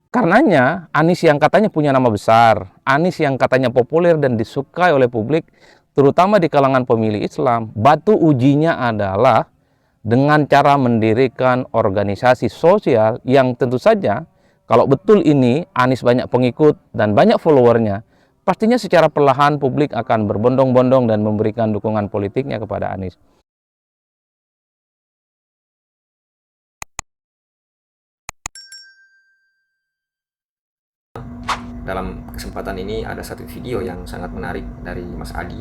Karenanya, Anies yang katanya punya nama besar, Anies yang katanya populer dan disukai oleh publik, terutama di kalangan pemilih Islam, batu ujinya adalah dengan cara mendirikan organisasi sosial yang tentu saja, kalau betul ini Anies banyak pengikut dan banyak followernya, pastinya secara perlahan publik akan berbondong-bondong dan memberikan dukungan politiknya kepada Anies. Dalam kesempatan ini ada satu video yang sangat menarik dari Mas Adi,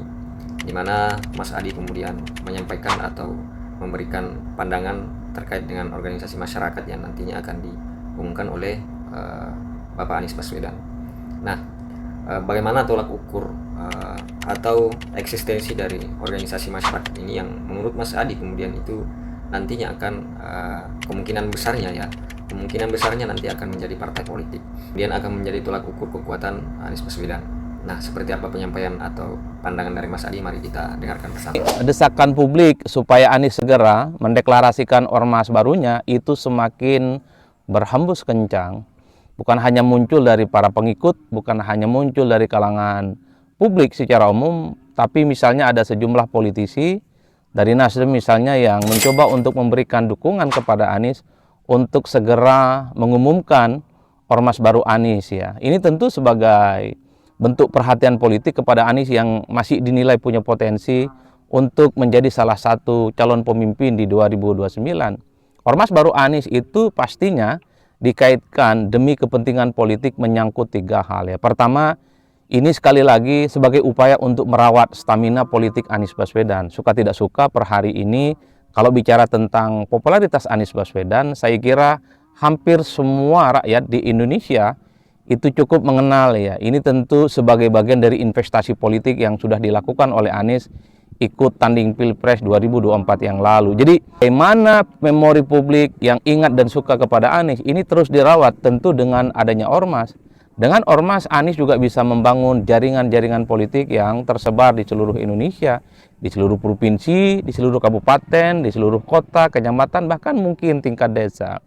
di mana Mas Adi kemudian menyampaikan atau memberikan pandangan terkait dengan organisasi masyarakat yang nantinya akan diumumkan oleh Bapak Anies Baswedan. Nah, bagaimana tolak ukur atau eksistensi dari organisasi masyarakat ini yang menurut Mas Adi kemudian itu nantinya akan kemungkinan besarnya nanti akan menjadi partai politik, kemudian akan menjadi tolak ukur kekuatan Anies Baswedan. Nah, seperti apa penyampaian atau pandangan dari Mas Adi? Mari kita dengarkan bersama. Desakan publik supaya Anies segera mendeklarasikan ormas barunya itu semakin berhembus kencang. Bukan hanya muncul dari para pengikut, bukan hanya muncul dari kalangan publik secara umum, tapi misalnya ada sejumlah politisi dari Nasdem misalnya yang mencoba untuk memberikan dukungan kepada Anies untuk segera mengumumkan ormas baru Anies ya. Ini tentu sebagai bentuk perhatian politik kepada Anies yang masih dinilai punya potensi untuk menjadi salah satu calon pemimpin di 2029. Ormas baru Anies itu pastinya dikaitkan demi kepentingan politik menyangkut tiga hal ya. Pertama, ini sekali lagi sebagai upaya untuk merawat stamina politik Anies Baswedan. Suka tidak suka per hari ini, kalau bicara tentang popularitas Anies Baswedan, saya kira hampir semua rakyat di Indonesia itu cukup mengenal ya. Ini tentu sebagai bagian dari investasi politik yang sudah dilakukan oleh Anies ikut tanding Pilpres 2024 yang lalu. Jadi bagaimana memori publik yang ingat dan suka kepada Anies ini terus dirawat tentu dengan adanya ormas. Dengan ormas, Anies juga bisa membangun jaringan-jaringan politik yang tersebar di seluruh Indonesia, di seluruh provinsi, di seluruh kabupaten, di seluruh kota, kecamatan, bahkan mungkin tingkat desa.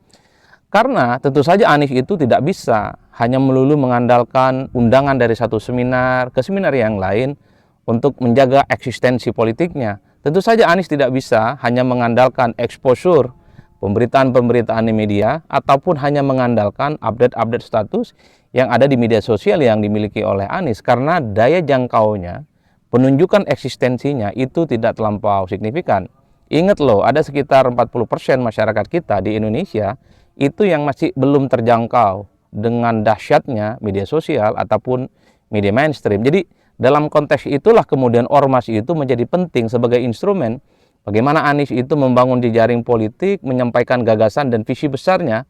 Karena tentu saja Anies itu tidak bisa hanya melulu mengandalkan undangan dari satu seminar ke seminar yang lain untuk menjaga eksistensi politiknya. Tentu saja Anies tidak bisa hanya mengandalkan exposure pemberitaan-pemberitaan di media ataupun hanya mengandalkan update-update status yang ada di media sosial yang dimiliki oleh Anies, karena daya jangkaunya, penunjukan eksistensinya itu tidak terlampau signifikan. Ingat loh, ada sekitar 40% masyarakat kita di Indonesia itu yang masih belum terjangkau dengan dahsyatnya media sosial ataupun media mainstream. Jadi dalam konteks itulah kemudian ormas itu menjadi penting sebagai instrumen bagaimana Anies itu membangun jejaring politik, menyampaikan gagasan dan visi besarnya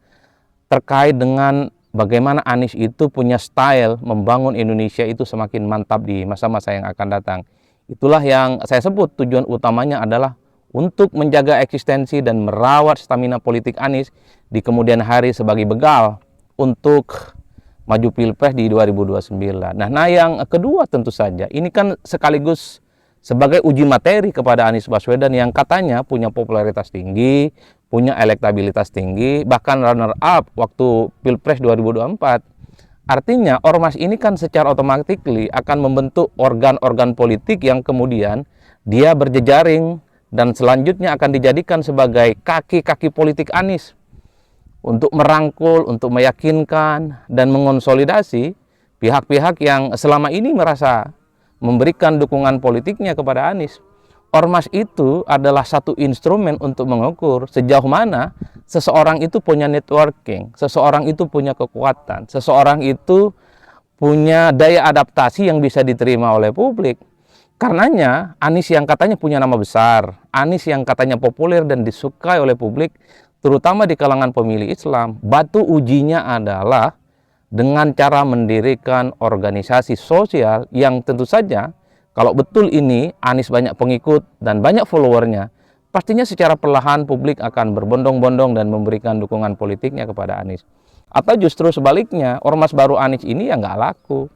terkait dengan bagaimana Anies itu punya style membangun Indonesia itu semakin mantap di masa-masa yang akan datang. Itulah yang saya sebut tujuan utamanya adalah untuk menjaga eksistensi dan merawat stamina politik Anies di kemudian hari sebagai bekal untuk maju Pilpres di 2029. Nah, yang kedua tentu saja, ini kan sekaligus sebagai uji materi kepada Anies Baswedan yang katanya punya popularitas tinggi, punya elektabilitas tinggi, bahkan runner up waktu Pilpres 2024. Artinya ormas ini kan secara otomatis akan membentuk organ-organ politik yang kemudian dia berjejaring dan selanjutnya akan dijadikan sebagai kaki-kaki politik Anies untuk merangkul, untuk meyakinkan dan mengonsolidasi pihak-pihak yang selama ini merasa memberikan dukungan politiknya kepada Anies. Ormas itu adalah satu instrumen untuk mengukur sejauh mana seseorang itu punya networking, seseorang itu punya kekuatan, seseorang itu punya daya adaptasi yang bisa diterima oleh publik. Karenanya Anies yang katanya punya nama besar, Anies yang katanya populer dan disukai oleh publik, terutama di kalangan pemilih Islam, batu ujinya adalah dengan cara mendirikan organisasi sosial yang tentu saja, kalau betul ini Anies banyak pengikut dan banyak followernya, pastinya secara perlahan publik akan berbondong-bondong dan memberikan dukungan politiknya kepada Anies. Atau justru sebaliknya, ormas baru Anies ini ya nggak laku.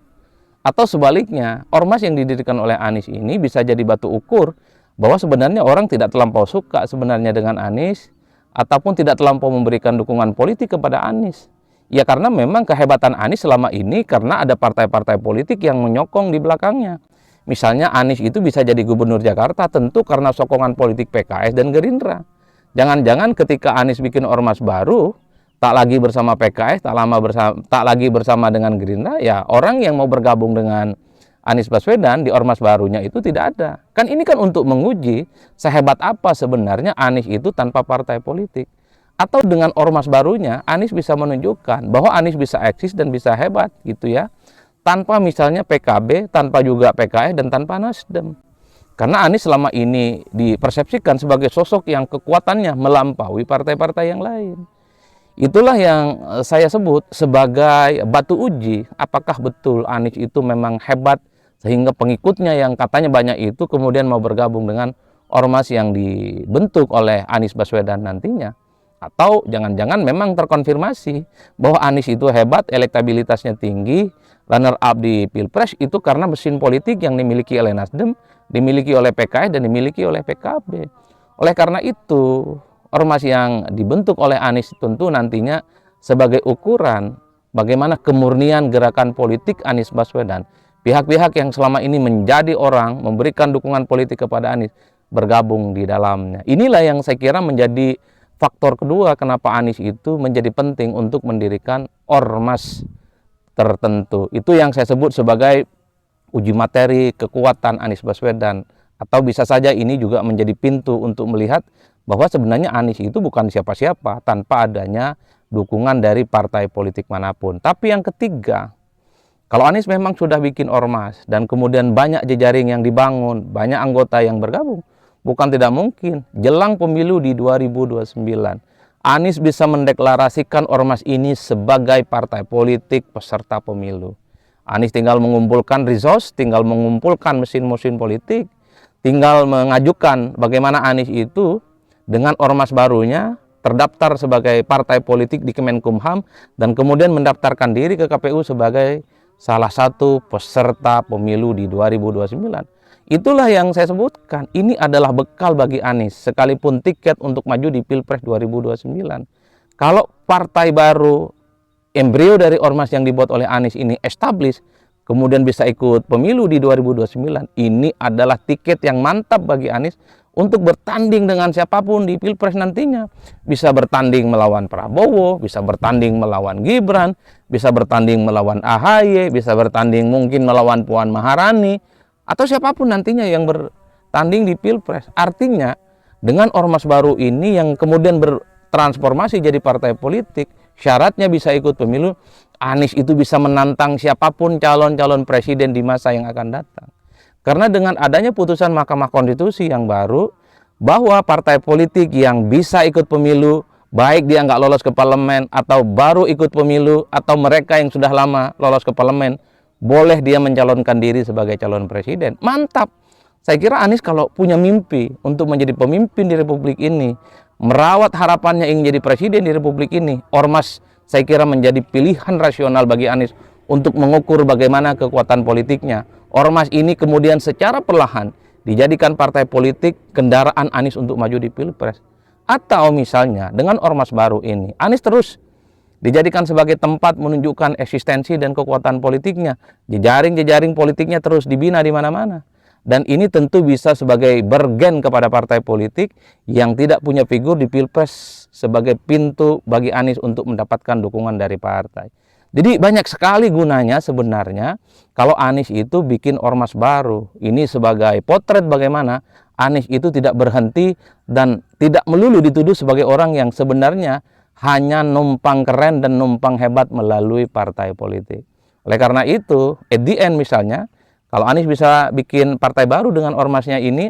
Atau sebaliknya, ormas yang didirikan oleh Anies ini bisa jadi batu ukur bahwa sebenarnya orang tidak terlampau suka sebenarnya dengan Anies, ataupun tidak terlampau memberikan dukungan politik kepada Anies. Ya karena memang kehebatan Anies selama ini karena ada partai-partai politik yang menyokong di belakangnya. Misalnya Anies itu bisa jadi gubernur Jakarta tentu karena sokongan politik PKS dan Gerindra. Jangan-jangan ketika Anies bikin ormas baru, tak lagi bersama PKS, tak lagi bersama dengan Gerindra, ya orang yang mau bergabung dengan Anies Baswedan di ormas barunya itu tidak ada. Kan ini kan untuk menguji sehebat apa sebenarnya Anies itu tanpa partai politik. Atau dengan ormas barunya, Anies bisa menunjukkan bahwa Anies bisa eksis dan bisa hebat gitu ya. Tanpa misalnya PKB, tanpa juga PKS, dan tanpa Nasdem. Karena Anies selama ini dipersepsikan sebagai sosok yang kekuatannya melampaui partai-partai yang lain. Itulah yang saya sebut sebagai batu uji, apakah betul Anies itu memang hebat sehingga pengikutnya yang katanya banyak itu kemudian mau bergabung dengan ormas yang dibentuk oleh Anies Baswedan nantinya. Atau jangan-jangan memang terkonfirmasi bahwa Anies itu hebat, elektabilitasnya tinggi, runner up di Pilpres itu karena mesin politik yang dimiliki oleh Nasdem, dimiliki oleh PKS, dan dimiliki oleh PKB. Oleh karena itu, ormas yang dibentuk oleh Anies tentu nantinya sebagai ukuran bagaimana kemurnian gerakan politik Anies Baswedan. Pihak-pihak yang selama ini menjadi orang, memberikan dukungan politik kepada Anies, bergabung di dalamnya. Inilah yang saya kira menjadi faktor kedua kenapa Anies itu menjadi penting untuk mendirikan ormas tertentu. Itu yang saya sebut sebagai uji materi kekuatan Anies Baswedan. Atau bisa saja ini juga menjadi pintu untuk melihat bahwa sebenarnya Anies itu bukan siapa-siapa tanpa adanya dukungan dari partai politik manapun. Tapi yang ketiga, kalau Anies memang sudah bikin ormas dan kemudian banyak jejaring yang dibangun, banyak anggota yang bergabung, bukan tidak mungkin jelang pemilu di 2029 Anies bisa mendeklarasikan ormas ini sebagai partai politik peserta pemilu. Anies tinggal mengumpulkan resource, tinggal mengumpulkan mesin-mesin politik, tinggal mengajukan bagaimana Anies itu dengan ormas barunya terdaftar sebagai partai politik di Kemenkumham dan kemudian mendaftarkan diri ke KPU sebagai salah satu peserta pemilu di 2029. Itulah yang saya sebutkan, ini adalah bekal bagi Anies, sekalipun tiket untuk maju di Pilpres 2029. Kalau partai baru, embrio dari ormas yang dibuat oleh Anies ini established, kemudian bisa ikut pemilu di 2029, ini adalah tiket yang mantap bagi Anies untuk bertanding dengan siapapun di Pilpres nantinya. Bisa bertanding melawan Prabowo, bisa bertanding melawan Gibran, bisa bertanding melawan AHY, bisa bertanding mungkin melawan Puan Maharani, atau siapapun nantinya yang bertanding di Pilpres. Artinya dengan ormas baru ini yang kemudian bertransformasi jadi partai politik, syaratnya bisa ikut pemilu, Anies itu bisa menantang siapapun calon-calon presiden di masa yang akan datang. Karena dengan adanya putusan Mahkamah Konstitusi yang baru, bahwa partai politik yang bisa ikut pemilu, baik dia nggak lolos ke parlemen atau baru ikut pemilu, atau mereka yang sudah lama lolos ke parlemen, boleh dia mencalonkan diri sebagai calon presiden. Mantap. Saya kira Anies kalau punya mimpi untuk menjadi pemimpin di Republik ini, merawat harapannya ingin jadi presiden di Republik ini, ormas saya kira menjadi pilihan rasional bagi Anies untuk mengukur bagaimana kekuatan politiknya. Ormas ini kemudian secara perlahan dijadikan partai politik kendaraan Anies untuk maju di Pilpres. Atau misalnya dengan ormas baru ini, Anies terus dijadikan sebagai tempat menunjukkan eksistensi dan kekuatan politiknya. Jejaring-jejaring politiknya terus dibina di mana-mana. Dan ini tentu bisa sebagai bergen kepada partai politik yang tidak punya figur di Pilpres sebagai pintu bagi Anies untuk mendapatkan dukungan dari partai. Jadi banyak sekali gunanya sebenarnya kalau Anies itu bikin ormas baru. Ini sebagai potret bagaimana Anies itu tidak berhenti dan tidak melulu dituduh sebagai orang yang sebenarnya hanya numpang keren dan numpang hebat melalui partai politik. Oleh karena itu, at the end misalnya, kalau Anies bisa bikin partai baru dengan ormasnya ini,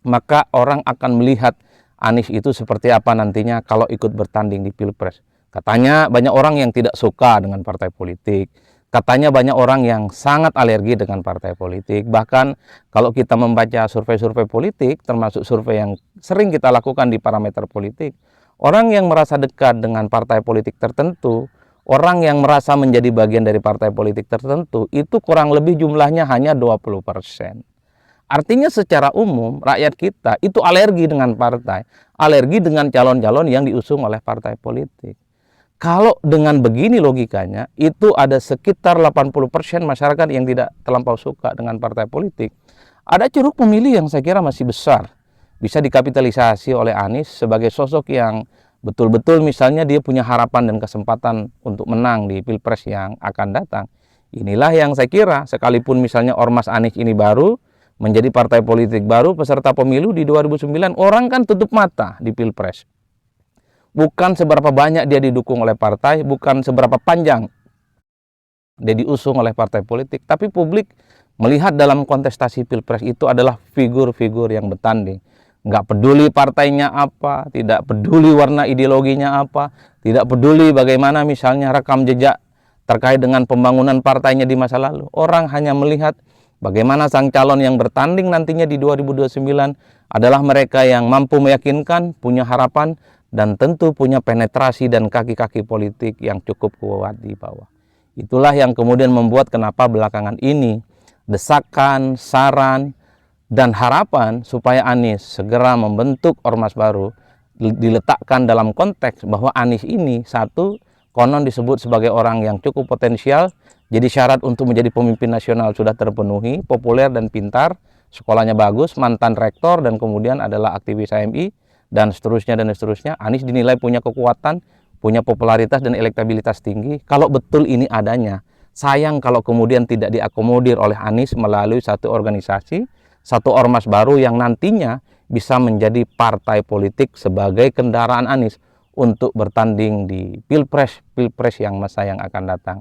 maka orang akan melihat Anies itu seperti apa nantinya kalau ikut bertanding di Pilpres. Katanya banyak orang yang tidak suka dengan partai politik. Katanya banyak orang yang sangat alergi dengan partai politik. Bahkan kalau kita membaca survei-survei politik, termasuk survei yang sering kita lakukan di parameter politik, orang yang merasa dekat dengan partai politik tertentu, orang yang merasa menjadi bagian dari partai politik tertentu, itu kurang lebih jumlahnya hanya 20%. Artinya secara umum, rakyat kita itu alergi dengan partai, alergi dengan calon-calon yang diusung oleh partai politik. Kalau dengan begini logikanya, itu ada sekitar 80% masyarakat yang tidak terlampau suka dengan partai politik. Ada ceruk pemilih yang saya kira masih besar, bisa dikapitalisasi oleh Anies sebagai sosok yang betul-betul misalnya dia punya harapan dan kesempatan untuk menang di Pilpres yang akan datang. Inilah yang saya kira, sekalipun misalnya Ormas Anies ini baru, menjadi partai politik baru, peserta pemilu di 2009, orang kan tutup mata di Pilpres. Bukan seberapa banyak dia didukung oleh partai, bukan seberapa panjang dia diusung oleh partai politik, tapi publik melihat dalam kontestasi Pilpres itu adalah figur-figur yang bertanding. Nggak peduli partainya apa, tidak peduli warna ideologinya apa, tidak peduli bagaimana misalnya rekam jejak terkait dengan pembangunan partainya di masa lalu. Orang hanya melihat bagaimana sang calon yang bertanding nantinya di 2029 adalah mereka yang mampu meyakinkan, punya harapan, dan tentu punya penetrasi dan kaki-kaki politik yang cukup kuat di bawah. Itulah yang kemudian membuat kenapa belakangan ini desakan, saran, dan harapan supaya Anies segera membentuk ormas baru diletakkan dalam konteks bahwa Anies ini satu, konon disebut sebagai orang yang cukup potensial, jadi syarat untuk menjadi pemimpin nasional sudah terpenuhi, populer dan pintar, sekolahnya bagus, mantan rektor, dan kemudian adalah aktivis HMI, dan seterusnya dan seterusnya. Anies dinilai punya kekuatan, punya popularitas dan elektabilitas tinggi. Kalau betul ini adanya, sayang kalau kemudian tidak diakomodir oleh Anies melalui satu organisasi, satu ormas baru yang nantinya bisa menjadi partai politik sebagai kendaraan Anies untuk bertanding di pilpres yang masa yang akan datang.